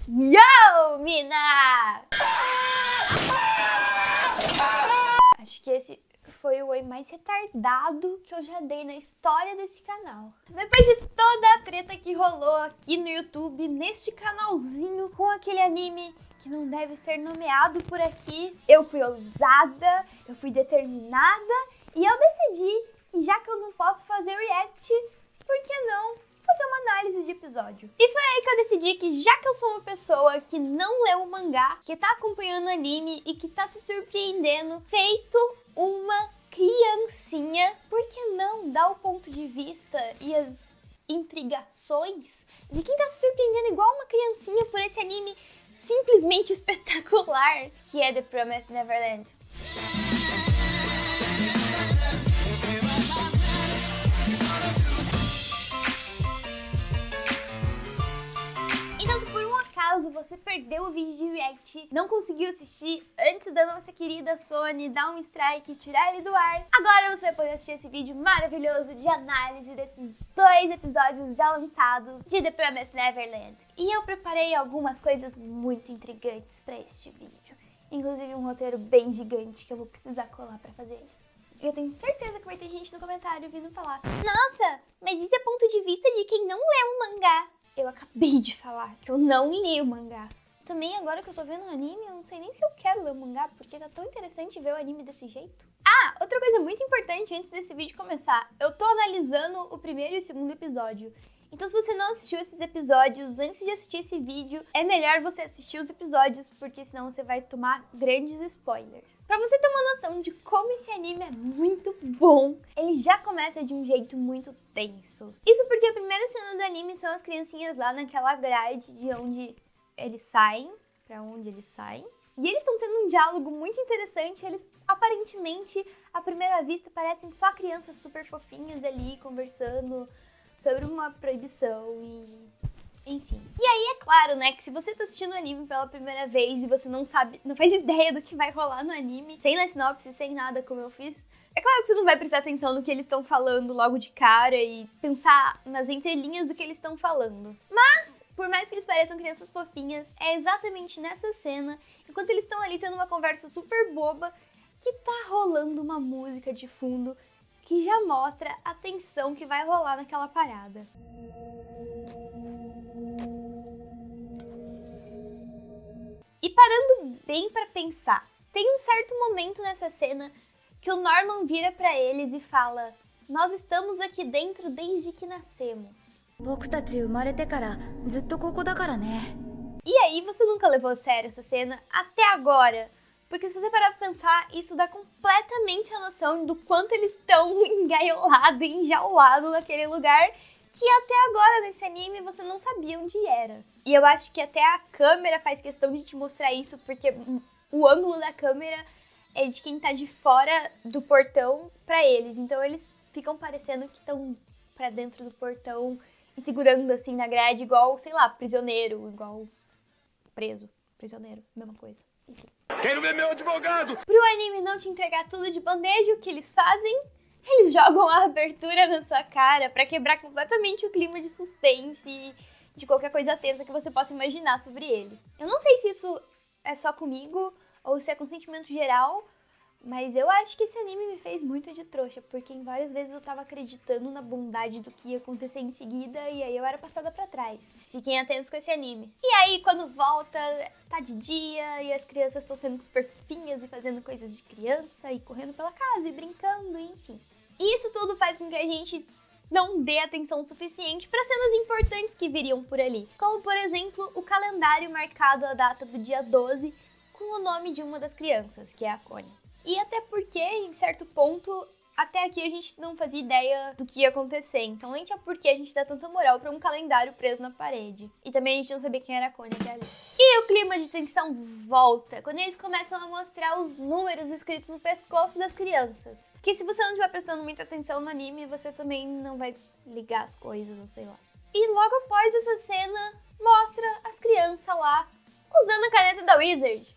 Yo, mina! Acho que esse foi o oi mais retardado que eu já dei na história desse canal. Depois de toda a treta que rolou aqui no YouTube, neste canalzinho, com aquele anime que não deve ser nomeado por aqui, eu fui ousada, eu fui determinada e eu decidi que já que eu não posso fazer react, por que não fazer uma análise de episódio? E foi aí que eu decidi que já que eu sou uma pessoa que não leu o mangá, que tá acompanhando o anime e que tá se surpreendendo, feito uma criancinha, por que não dar o ponto de vista e as intrigações de quem tá se surpreendendo igual uma criancinha por esse anime simplesmente espetacular que é The Promised Neverland. Então, se por um acaso você perdeu o vídeo de react, não conseguiu assistir antes da nossa querida Sony dar um strike e tirar ele do ar, agora você vai poder assistir esse vídeo maravilhoso de análise desses 2 episódios já lançados de The Promised Neverland. E eu preparei algumas coisas muito intrigantes pra este vídeo, inclusive um roteiro bem gigante que eu vou precisar colar pra fazer ele. Eu tenho certeza que vai ter gente no comentário vindo falar: nossa, mas isso é ponto de vista de quem não leu o mangá. Eu acabei de falar que eu não li o mangá. Também agora que eu tô vendo o anime, eu não sei nem se eu quero ler o mangá, porque tá tão interessante ver o anime desse jeito. Ah, outra coisa muito importante antes desse vídeo começar. Eu tô analisando o primeiro e o segundo episódio. Então se você não assistiu esses episódios antes de assistir esse vídeo, é melhor você assistir os episódios, porque senão você vai tomar grandes spoilers. Pra você ter uma noção de como esse anime é muito bom, ele já começa de um jeito muito tenso. Isso porque a primeira cena do anime são as criancinhas lá naquela grade de onde eles saem, pra onde eles saem. E eles estão tendo um diálogo muito interessante, eles aparentemente, à primeira vista, parecem só crianças super fofinhas ali, conversando sobre uma proibição e... enfim. E aí é claro, né, que se você tá assistindo o anime pela primeira vez e você não sabe, não faz ideia do que vai rolar no anime, sem ler sinopse, sem nada como eu fiz, é claro que você não vai prestar atenção no que eles estão falando logo de cara e pensar nas entrelinhas do que eles estão falando. Mas, por mais que eles pareçam crianças fofinhas, é exatamente nessa cena, enquanto eles estão ali tendo uma conversa super boba, que tá rolando uma música de fundo que já mostra a tensão que vai rolar naquela parada. E parando bem pra pensar, tem um certo momento nessa cena que o Norman vira pra eles e fala: nós estamos aqui dentro desde que nascemos. E aí você nunca levou a sério essa cena até agora. Porque se você parar pra pensar, isso dá completamente a noção do quanto eles estão engaiolados e enjaulados naquele lugar que até agora nesse anime você não sabia onde era. E eu acho que até a câmera faz questão de te mostrar isso, porque o ângulo da câmera é de quem tá de fora do portão pra eles. Então eles ficam parecendo que estão pra dentro do portão e segurando assim na grade, igual, sei lá, prisioneiro, igual preso, prisioneiro, mesma coisa. Enfim. Quero ver meu advogado! Pro anime não te entregar tudo de bandeja, o que eles fazem? Eles jogam a abertura na sua cara pra quebrar completamente o clima de suspense e de qualquer coisa tensa que você possa imaginar sobre ele. Eu não sei se isso é só comigo ou se é com sentimento geral, mas eu acho que esse anime me fez muito de trouxa, porque em várias vezes eu tava acreditando na bondade do que ia acontecer em seguida e aí eu era passada pra trás. Fiquem atentos com esse anime. E aí quando volta, tá de dia e as crianças estão sendo super fofinhas e fazendo coisas de criança e correndo pela casa e brincando, enfim. E isso tudo faz com que a gente não dê atenção suficiente para cenas importantes que viriam por ali. Como, por exemplo, o calendário marcado a data do dia 12 com o nome de uma das crianças, que é a Connie. E até porque, em certo ponto, até aqui a gente não fazia ideia do que ia acontecer. Então nem tinha por que a gente dar tanta moral pra um calendário preso na parede. E também a gente não sabia quem era a Connie até ali. E o clima de tensão volta quando eles começam a mostrar os números escritos no pescoço das crianças. Porque se você não estiver prestando muita atenção no anime, você também não vai ligar as coisas, ou sei lá. E logo após essa cena, mostra as crianças lá usando a caneta da Wizard.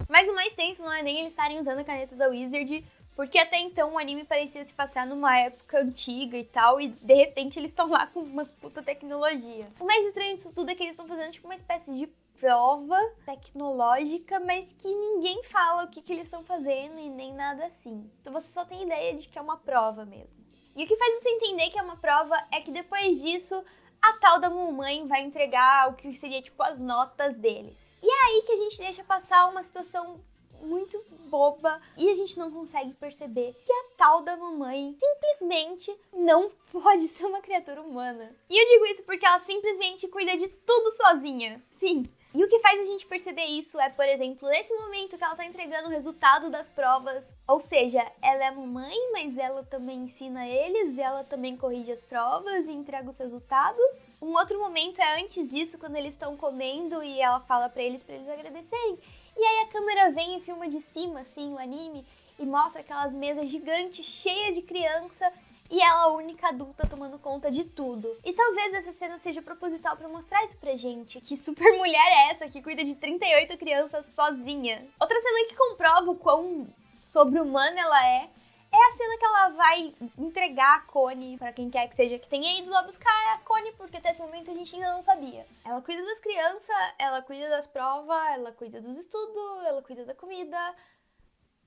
Mas o mais tenso não é nem eles estarem usando a caneta da Wizard, Porque até então o anime parecia se passar numa época antiga e tal, e de repente eles estão lá com umas puta tecnologia. O mais estranho disso tudo é que eles estão fazendo tipo uma espécie de prova tecnológica, mas que ninguém fala o que eles estão fazendo e nem nada assim. Então você só tem ideia de que é uma prova mesmo. E o que faz você entender que é uma prova é que depois disso, a tal da mamãe vai entregar o que seria tipo as notas deles. E é aí que a gente deixa passar uma situação muito boba e a gente não consegue perceber que a tal da mamãe simplesmente não pode ser uma criatura humana. E eu digo isso porque ela simplesmente cuida de tudo sozinha. Sim. E o que faz a gente perceber isso é, por exemplo, nesse momento que ela tá entregando o resultado das provas. Ou seja, ela é a mamãe, mas ela também ensina eles, ela também corrige as provas e entrega os resultados. Um outro momento é antes disso, quando eles estão comendo e ela fala pra eles agradecerem. E aí a câmera vem e filma de cima, assim, o anime, e mostra aquelas mesas gigantes, cheias de criança, e ela, a única adulta, tomando conta de tudo. E talvez essa cena seja proposital pra mostrar isso pra gente, que super mulher é essa que cuida de 38 crianças sozinha. Outra cena que comprova o quão sobre-humana ela é a cena que ela vai entregar a Connie pra quem quer que seja que tenha ido lá buscar a Connie, porque até esse momento a gente ainda não sabia. Ela cuida das crianças, ela cuida das provas, ela cuida dos estudos, ela cuida da comida,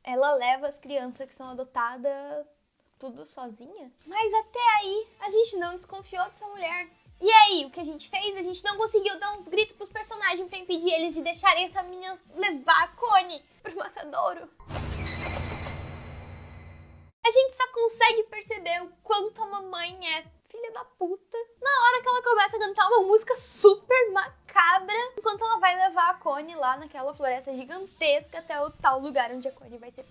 ela leva as crianças que são adotadas tudo sozinha. Mas até aí a gente não desconfiou dessa mulher. E aí, o que a gente fez? A gente não conseguiu dar uns gritos pros personagens pra impedir eles de deixarem essa menina levar a Connie pro matadouro. A gente só consegue perceber o quanto a mamãe é filha da puta na hora que ela começa a cantar uma música super macabra, enquanto ela vai levar a Connie lá naquela floresta gigantesca até o tal lugar onde a Connie vai ser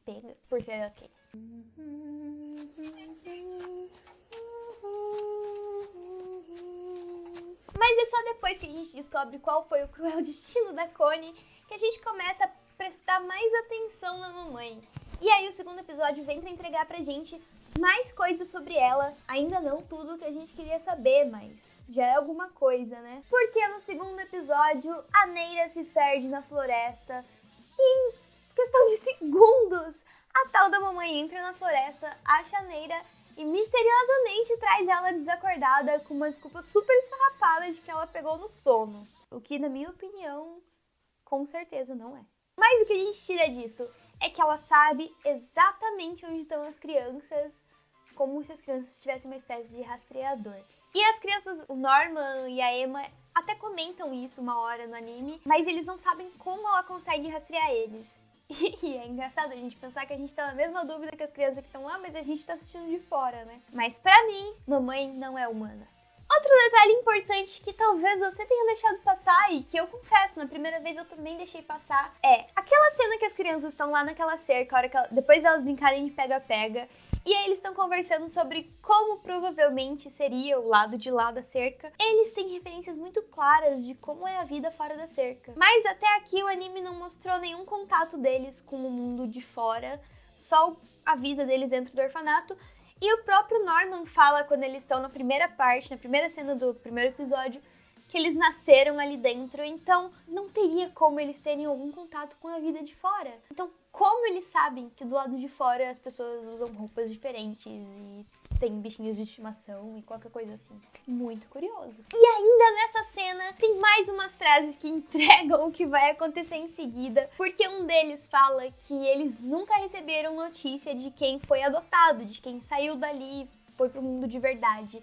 pega por ser quem. Mas é só depois que a gente descobre qual foi o cruel destino da Connie que a gente começa a prestar mais atenção na mamãe. E aí o segundo episódio vem pra entregar pra gente mais coisas sobre ela. Ainda não tudo que a gente queria saber, mas já é alguma coisa, né? Porque no segundo episódio, a Neira se perde na floresta e em questão de segundos, a tal da mamãe entra na floresta, acha a Neira e misteriosamente traz ela desacordada com uma desculpa super esfarrapada de que ela pegou no sono. O que, na minha opinião, com certeza não é. Mas o que a gente tira disso é que ela sabe exatamente onde estão as crianças, como se as crianças tivessem uma espécie de rastreador. E as crianças, o Norman e a Emma, até comentam isso uma hora no anime, mas eles não sabem como ela consegue rastrear eles. E é engraçado a gente pensar que a gente tá na mesma dúvida que as crianças que estão lá, mas a gente tá assistindo de fora, né? Mas pra mim, mamãe não é humana. Outro detalhe importante que talvez você tenha deixado passar e que eu confesso, na primeira vez eu também deixei passar, é aquela cena que as crianças estão lá naquela cerca, a hora que depois delas brincarem de pega-pega, e aí eles estão conversando sobre como provavelmente seria o lado de lá da cerca. Eles têm referências muito claras de como é a vida fora da cerca. Mas até aqui o anime não mostrou nenhum contato deles com o mundo de fora, só a vida deles dentro do orfanato. E o próprio Norman fala quando eles estão na primeira parte, na primeira cena do primeiro episódio, que eles nasceram ali dentro, então não teria como eles terem algum contato com a vida de fora. Então, como eles sabem que do lado de fora as pessoas usam roupas diferentes e tem bichinhos de estimação e qualquer coisa assim? Muito curioso. E ainda nessa cena tem mais umas frases que entregam o que vai acontecer em seguida, porque um deles fala que eles nunca receberam notícia de quem foi adotado, de quem saiu dali e foi pro mundo de verdade.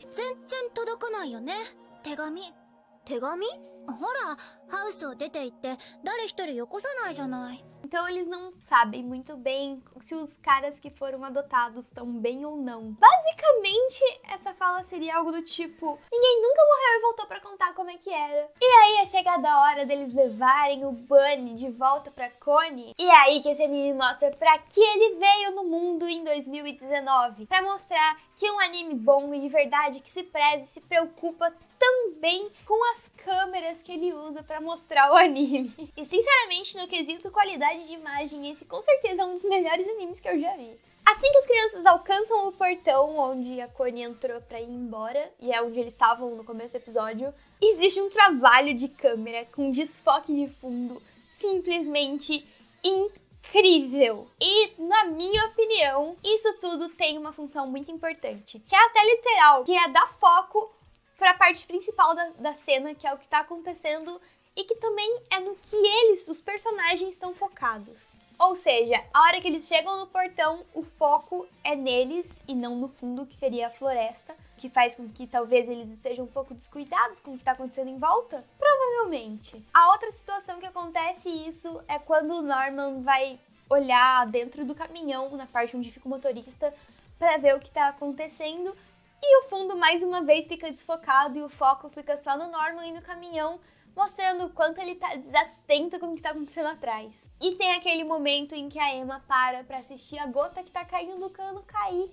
Então eles não sabem muito bem se os caras que foram adotados estão bem ou não. Basicamente, essa fala seria algo do tipo: ninguém nunca morreu e voltou pra contar como é que era. E aí é chegada a hora deles levarem o Bunny de volta pra Connie. E é aí que esse anime mostra pra que ele veio no mundo em 2019. Pra mostrar que é um anime bom e de verdade, que se preze, se preocupa também com as câmeras que ele usa pra mostrar o anime. E sinceramente, no quesito qualidade de imagem, esse com certeza é um dos melhores animes que eu já vi. Assim que as crianças alcançam o portão onde a Connie entrou pra ir embora, e é onde eles estavam no começo do episódio, existe um trabalho de câmera com desfoque de fundo simplesmente incrível. incrível! E, na minha opinião, isso tudo tem uma função muito importante, que é até literal, que é dar foco para a parte principal da cena, que é o que tá acontecendo e que também é no que eles, os personagens, estão focados. Ou seja, a hora que eles chegam no portão, o foco é neles e não no fundo, que seria a floresta, que faz com que talvez eles estejam um pouco descuidados com o que está acontecendo em volta? Provavelmente. A outra situação que acontece isso é quando o Norman vai olhar dentro do caminhão, na parte onde fica o motorista, para ver o que está acontecendo. E o fundo, mais uma vez, fica desfocado e o foco fica só no Norman e no caminhão, mostrando o quanto ele tá desatento com o que tá acontecendo atrás. E tem aquele momento em que a Emma para pra assistir a gota que tá caindo do cano cair.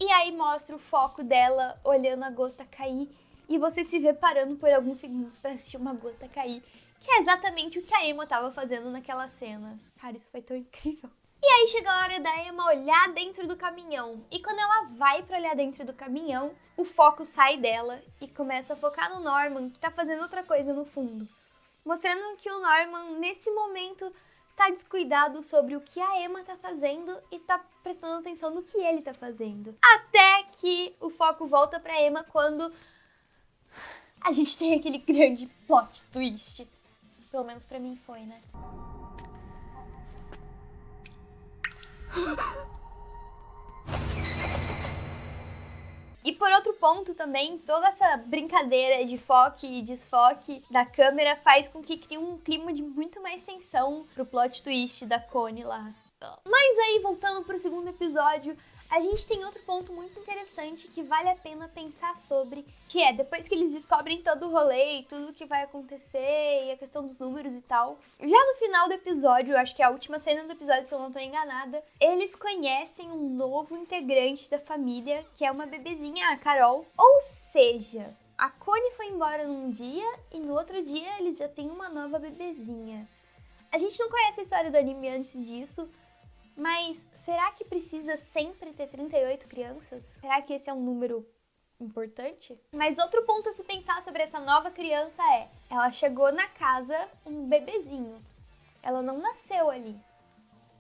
E aí mostra o foco dela olhando a gota cair. E você se vê parando por alguns segundos pra assistir uma gota cair. Que é exatamente o que a Emma tava fazendo naquela cena. Cara, isso foi tão incrível. E aí chega a hora da Emma olhar dentro do caminhão. E quando ela vai pra olhar dentro do caminhão, o foco sai dela e começa a focar no Norman, que tá fazendo outra coisa no fundo. Mostrando que o Norman, nesse momento, tá descuidado sobre o que a Emma tá fazendo e tá prestando atenção no que ele tá fazendo. Até que o foco volta pra Emma quando a gente tem aquele grande plot twist. Pelo menos pra mim foi, né? E por outro ponto também, toda essa brincadeira de foco e desfoque da câmera faz com que crie um clima de muito mais tensão pro plot twist da Connie lá. Mas aí, voltando pro segundo episódio, a gente tem outro ponto muito interessante que vale a pena pensar sobre, que é, depois que eles descobrem todo o rolê e tudo que vai acontecer, e a questão dos números e tal, já no final do episódio, acho que é a última cena do episódio, se eu não tô enganada, eles conhecem um novo integrante da família, que é uma bebezinha, a Carol. Ou seja, a Connie foi embora num dia, e no outro dia eles já têm uma nova bebezinha. A gente não conhece a história do anime antes disso, mas será que precisa sempre ter 38 crianças? Será que esse é um número importante? Mas outro ponto a se pensar sobre essa nova criança é, ela chegou na casa um bebezinho. Ela não nasceu ali.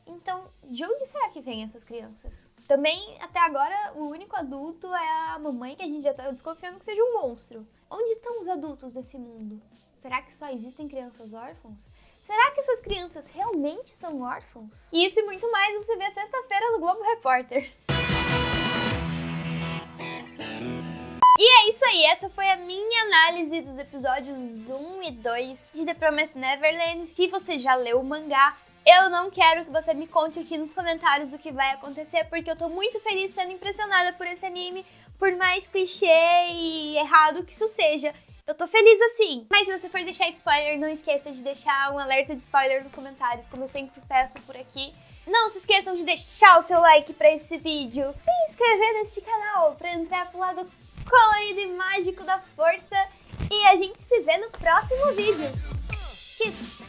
Então, de onde será que vêm essas crianças? Também, até agora, o único adulto é a mamãe, que a gente já tá desconfiando que seja um monstro. Onde estão os adultos nesse mundo? Será que só existem crianças órfãos? Será que essas crianças realmente são órfãos? E isso e muito mais você vê sexta-feira no Globo Repórter. E é isso aí, essa foi a minha análise dos episódios 1 e 2 de The Promised Neverland. Se você já leu o mangá, eu não quero que você me conte aqui nos comentários o que vai acontecer, porque eu tô muito feliz sendo impressionada por esse anime, por mais clichê e errado que isso seja. Eu tô feliz assim. Mas se você for deixar spoiler, não esqueça de deixar um alerta de spoiler nos comentários, como eu sempre peço por aqui. Não se esqueçam de deixar o seu like pra esse vídeo, se inscrever neste canal pra entrar pro lado colorido e mágico da força. E a gente se vê no próximo vídeo. Kiss!